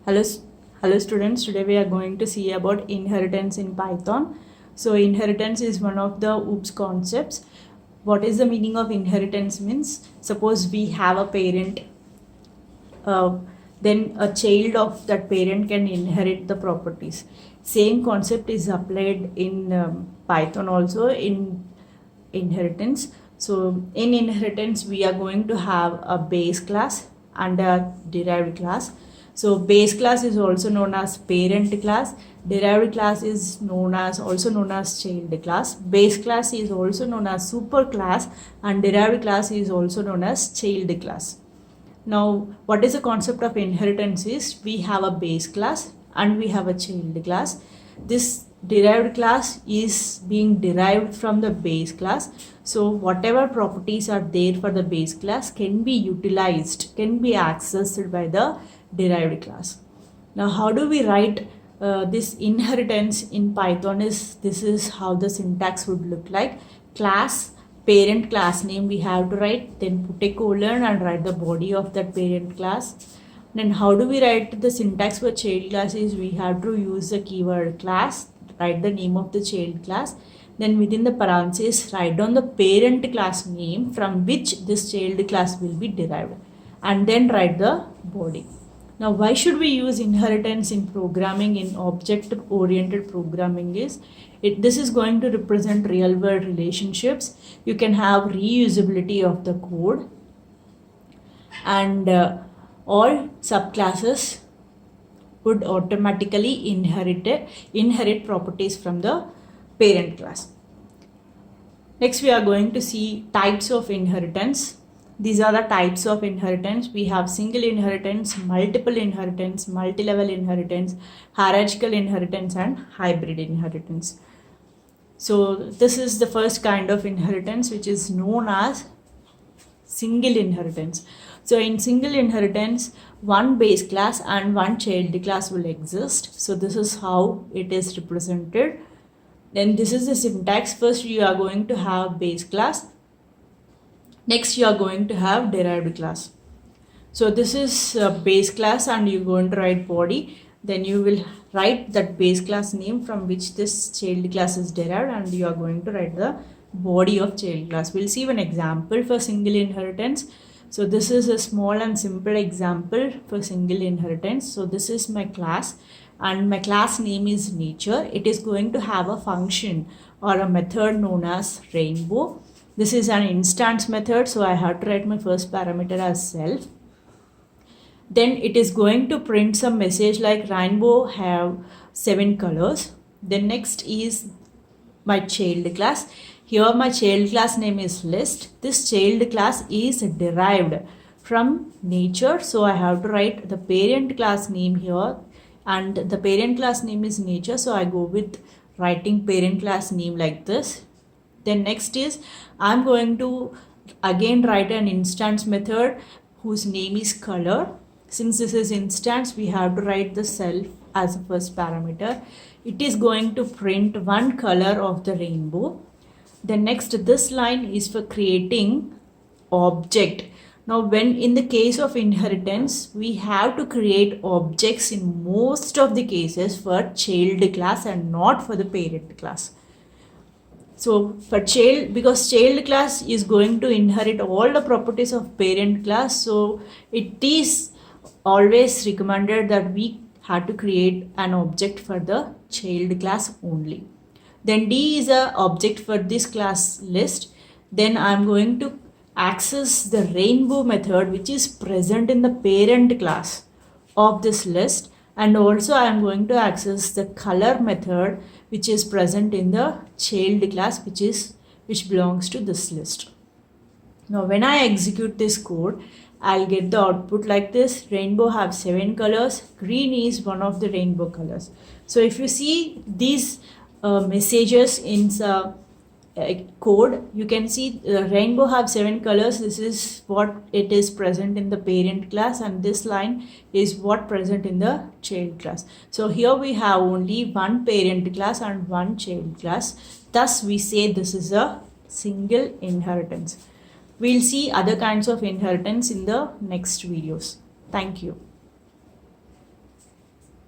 Hello, hello students. Today we are going to see about inheritance in Python. So inheritance is one of the OOPS concepts. What is the meaning of inheritance means? Suppose we have a parent, uh, then a child of that parent can inherit the properties. Same concept is applied in Python also in inheritance. So in inheritance we are going to have a base class and a derived class. So base class is also known as parent class. Derived class is also known as child class. Base class is also known as super class and derived class is also known as child class. Now, what is the concept of inheritance is we have a base class and we have a child class. This derived class is being derived from the base class. So whatever properties are there for the base class can be utilized, can be accessed by the derived class. Now, how do we write this inheritance in Python? This is how the syntax would look like. Class, parent class name we have to write, then put a colon and write the body of that parent class. Then how do we write the syntax for child class is we have to use the keyword class, write the name of the child class, then within the parentheses write down the parent class name from which this child class will be derived, and then write the body. Now, why should we use inheritance in programming, in object-oriented programming is, this is going to represent real-world relationships. You can have reusability of the code, and all subclasses would automatically inherit properties from the parent class. Next, we are going to see types of inheritance. These are the types of inheritance. We have single inheritance, multiple inheritance, multi-level inheritance, hierarchical inheritance, and hybrid inheritance. So this is the first kind of inheritance, which is known as single inheritance. So in single inheritance, one base class and one child class will exist. So this is how it is represented. Then this is the syntax. First you are going to have base class. Next you are going to have derived class. So this is base class and you're going to write body. Then you will write that base class name from which this child class is derived, and you are going to write the body of child class. We'll see one example for single inheritance. So this is a small and simple example for single inheritance. So this is my class and my class name is nature. It is going to have a function or a method known as rainbow. This is an instance method, so I have to write my first parameter as self. Then it is going to print some message like rainbow have 7 colors. Then next is my child class. Here my child class name is list. This child class is derived from nature, so I have to write the parent class name here, and the parent class name is nature, so I go with writing parent class name like this. Then next is I'm going to again write an instance method whose name is color. Since this is instance, we have to write the self as a first parameter. It is going to print one color of the rainbow. Then next, this line is for creating object. Now, when in the case of inheritance, we have to create objects in most of the cases for child class and not for the parent class. So for child, because child class is going to inherit all the properties of parent class, so it is always recommended that we have to create an object for the child class only. Then D is a object for this class list. Then I'm going to access the rainbow method which is present in the parent class of this list, and also I am going to access the color method which is present in the child class which belongs to this list. Now when I execute this code, I'll get the output like this. Rainbow have 7 colors. Green is one of the rainbow colors. So if you see these messages in the code, you can see rainbow have 7 colors. This is what it is present in the parent class, and this line is what present in the child class. So here we have only one parent class and one child class. Thus we say this is a single inheritance. We'll see other kinds of inheritance in the next videos. Thank you.